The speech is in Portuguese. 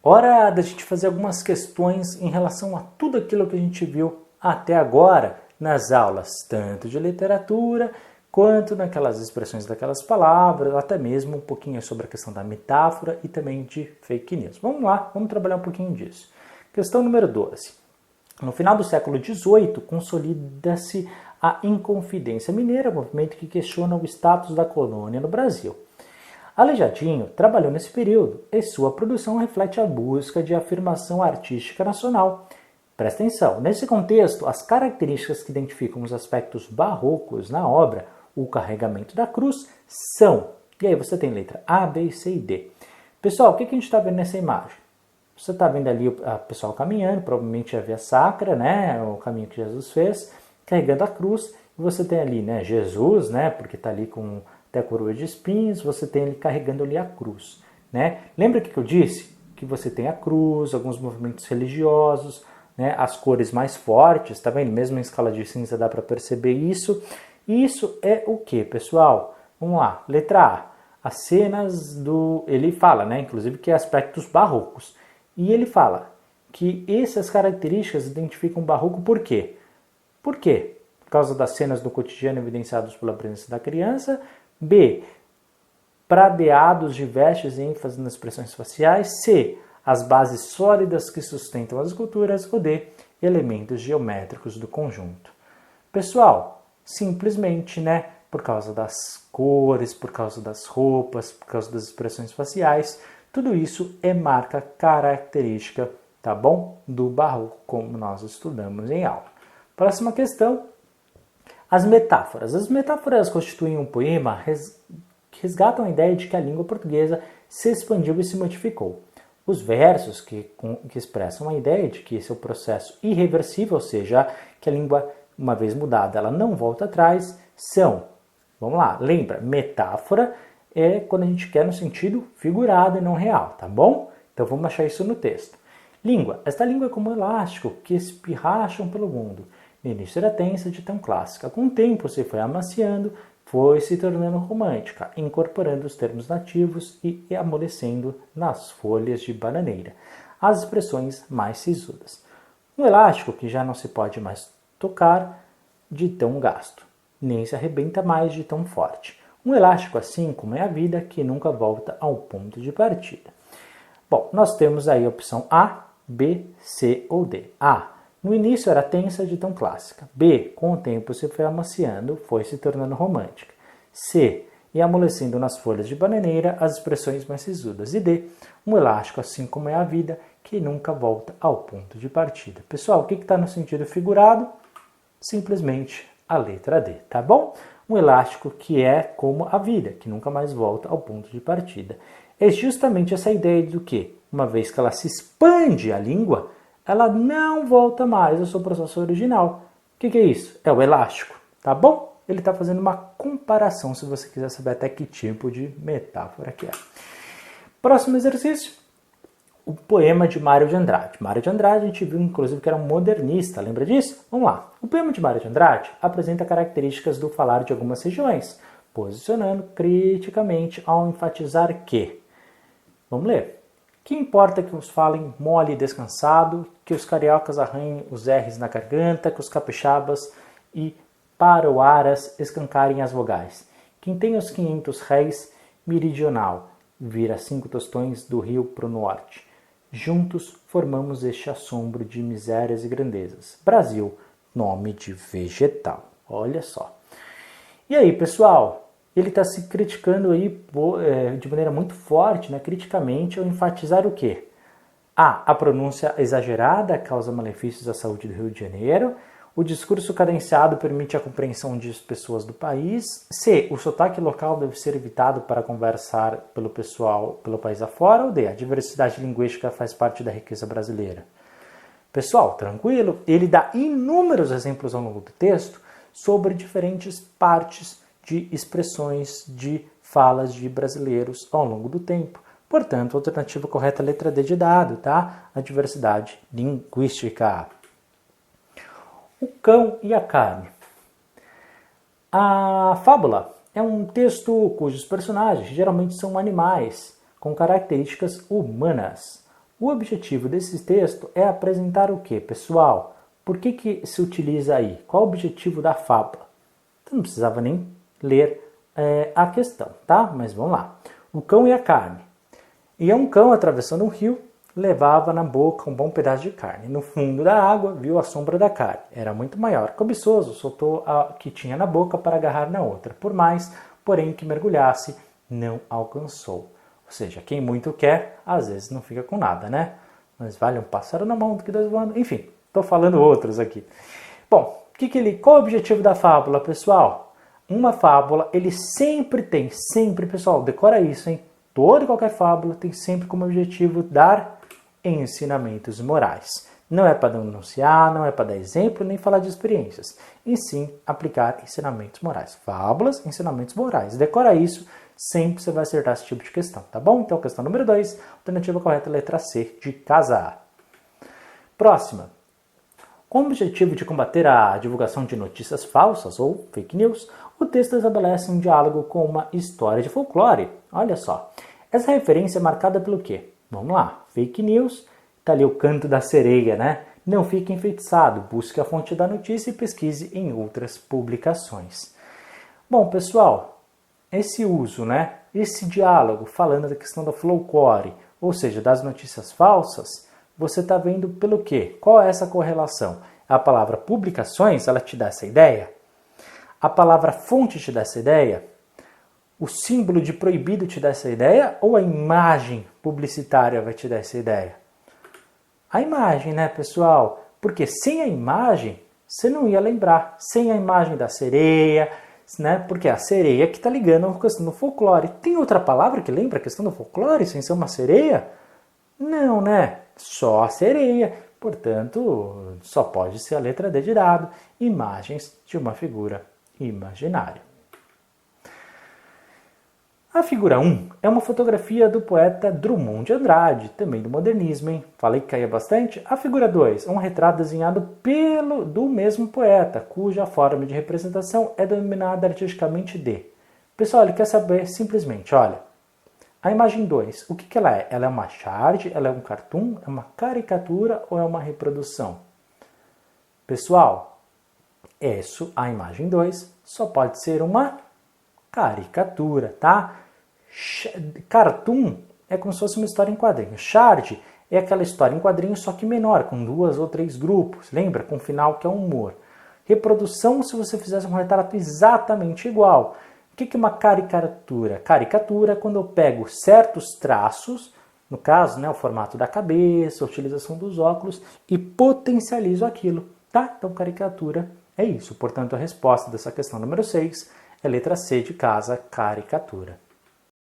Hora da gente fazer algumas questões em relação a tudo aquilo que a gente viu até agora nas aulas, tanto de literatura quanto naquelas expressões daquelas palavras, até mesmo um pouquinho sobre a questão da metáfora e também de fake news. Vamos lá, vamos trabalhar um pouquinho disso. Questão número 12. No final do século XVIII, consolida-se a Inconfidência Mineira, movimento que questiona o status da colônia no Brasil. Aleijadinho trabalhou nesse período e sua produção reflete a busca de afirmação artística nacional. Presta atenção, nesse contexto, as características que identificam os aspectos barrocos na obra, o carregamento da cruz, são... E aí você tem letra A, B, C e D. Pessoal, o que a gente está vendo nessa imagem? Você está vendo ali o pessoal caminhando, provavelmente a via sacra, né, o caminho que Jesus fez, carregando a cruz. E você tem ali, né, Jesus, né, porque está ali com até a coroa de espinhos, você tem ele carregando ali a cruz, né? Lembra que eu disse? Que você tem a cruz, alguns movimentos religiosos, né, as cores mais fortes, tá vendo? Mesmo em escala de cinza dá para perceber isso. Isso é o que, pessoal? Vamos lá, letra A. As cenas do... Ele fala, né, inclusive, que é aspectos barrocos. E ele fala que essas características identificam o barroco por quê? Por quê? Por causa das cenas do cotidiano evidenciadas pela presença da criança. B. Pradeados de vestes e ênfase nas expressões faciais. C. As bases sólidas que sustentam as esculturas. Ou D. Elementos geométricos do conjunto. Pessoal, simplesmente, né, por causa das cores, por causa das roupas, por causa das expressões faciais, tudo isso é marca característica, tá bom? Do barroco, como nós estudamos em aula. Próxima questão. As metáforas. As metáforas constituem um poema que resgatam a ideia de que a língua portuguesa se expandiu e se modificou. Os versos que expressam a ideia de que esse é o processo irreversível, ou seja, que a língua, uma vez mudada, ela não volta atrás, são, vamos lá, lembra, metáfora é quando a gente quer no sentido figurado e não real, tá bom? Então vamos achar isso no texto. Língua. Esta língua é como um elástico que espirracham pelo mundo. No início era tensa de tão clássica. Com o tempo se foi amaciando, foi se tornando romântica, incorporando os termos nativos e amolecendo nas folhas de bananeira as expressões mais sisudas. Um elástico que já não se pode mais tocar de tão gasto, nem se arrebenta mais de tão forte. Um elástico assim como é a vida, que nunca volta ao ponto de partida. Bom, nós temos aí a opção A, B, C ou D. A. No início era tensa de tão clássica. B. Com o tempo se foi amaciando, foi se tornando romântica. C. E amolecendo nas folhas de bananeira as expressões mais sisudas. E D. Um elástico assim como é a vida, que nunca volta ao ponto de partida. Pessoal, o que está no sentido figurado? Simplesmente a letra D, tá bom? Um elástico que é como a vida, que nunca mais volta ao ponto de partida. É justamente essa ideia do que, uma vez que ela se expande a língua, ela não volta mais ao seu processo original. O que é isso? É o elástico, tá bom? Ele está fazendo uma comparação, se você quiser saber até que tipo de metáfora que é. Próximo exercício. O poema de Mário de Andrade. Mário de Andrade, a gente viu inclusive que era um modernista, lembra disso? Vamos lá. O poema de Mário de Andrade apresenta características do falar de algumas regiões, posicionando criticamente ao enfatizar que... Vamos ler. Que importa que os falem mole e descansado, que os cariocas arranhem os R's na garganta, que os capixabas e paroaras escancarem as vogais. Quem tem os 500 réis meridional, vira 5 tostões do rio pro norte. Juntos formamos este assombro de misérias e grandezas. Brasil, nome de vegetal. Olha só. E aí, pessoal? Ele está se criticando aí de maneira muito forte, né, criticamente, ao enfatizar o quê? A pronúncia exagerada causa malefícios à saúde do Rio de Janeiro. O discurso cadenciado permite a compreensão de pessoas do país. C. O sotaque local deve ser evitado para conversar pelo país afora. Ou D. A diversidade linguística faz parte da riqueza brasileira. Pessoal, tranquilo? Ele dá inúmeros exemplos ao longo do texto sobre diferentes partes de expressões de falas de brasileiros ao longo do tempo. Portanto, a alternativa correta é a letra D de dado, tá? A diversidade linguística. O cão e a carne. A fábula é um texto cujos personagens geralmente são animais com características humanas. O objetivo desse texto é apresentar o que, pessoal? Por que se utiliza aí? Qual o objetivo da fábula? Então não precisava nem ler a questão, tá? Mas vamos lá. O cão e a carne. Ia um cão atravessando um rio, levava na boca um bom pedaço de carne. No fundo da água, viu a sombra da carne. Era muito maior. Cobiçoso, soltou a que tinha na boca para agarrar na outra. Por mais, porém, que mergulhasse, não alcançou. Ou seja, quem muito quer, às vezes não fica com nada, né? Mas vale um pássaro na mão do que dois voando. Enfim, estou falando outros aqui. Bom, qual é o objetivo da fábula, pessoal? Uma fábula, ele sempre tem, pessoal, decora isso, hein? Toda e qualquer fábula tem sempre como objetivo dar ensinamentos morais. Não é para denunciar, não é para dar exemplo, nem falar de experiências. E sim, aplicar ensinamentos morais. Fábulas, ensinamentos morais. Decora isso, sempre você vai acertar esse tipo de questão, tá bom? Então, questão número 2, alternativa correta, letra C, de casa A. Próxima. Com o objetivo de combater a divulgação de notícias falsas ou fake news, o texto estabelece um diálogo com uma história de folclore. Olha só. Essa referência é marcada pelo quê? Vamos lá. Fake news, tá ali o canto da sereia, né? Não fique enfeitiçado, busque a fonte da notícia e pesquise em outras publicações. Bom, pessoal, esse uso, né? Esse diálogo falando da questão da folclore, ou seja, das notícias falsas, você está vendo pelo quê? Qual é essa correlação? A palavra publicações, ela te dá essa ideia? A palavra fonte te dá essa ideia? O símbolo de proibido te dá essa ideia? Ou a imagem publicitária vai te dar essa ideia? A imagem, né, pessoal? Porque sem a imagem, você não ia lembrar. Sem a imagem da sereia, né? Porque é a sereia que está ligando a questão do folclore. Tem outra palavra que lembra a questão do folclore sem ser uma sereia? Não, né? Só a sereia. Portanto, só pode ser a letra D de dado. Imagens de uma figura imaginária. A figura 1 é uma fotografia do poeta Drummond de Andrade, também do modernismo, hein? Falei que caía bastante. A figura 2 é um retrato desenhado do mesmo poeta, cuja forma de representação é denominada artisticamente de. Pessoal, ele quer saber simplesmente, olha, a imagem 2, o que ela é? Ela é uma chart, ela é um cartoon, é uma caricatura ou é uma reprodução? Pessoal, a imagem 2 só pode ser uma caricatura, tá? Cartoon é como se fosse uma história em quadrinhos. Chart é aquela história em quadrinhos, só que menor, com 2 ou 3 grupos. Lembra? Com um final que é um humor. Reprodução, se você fizesse um retrato exatamente igual. O que é uma caricatura? Caricatura é quando eu pego certos traços, no caso, né, o formato da cabeça, a utilização dos óculos, e potencializo aquilo. Tá? Então, caricatura é isso. Portanto, a resposta dessa questão número 6 é letra C de casa, caricatura.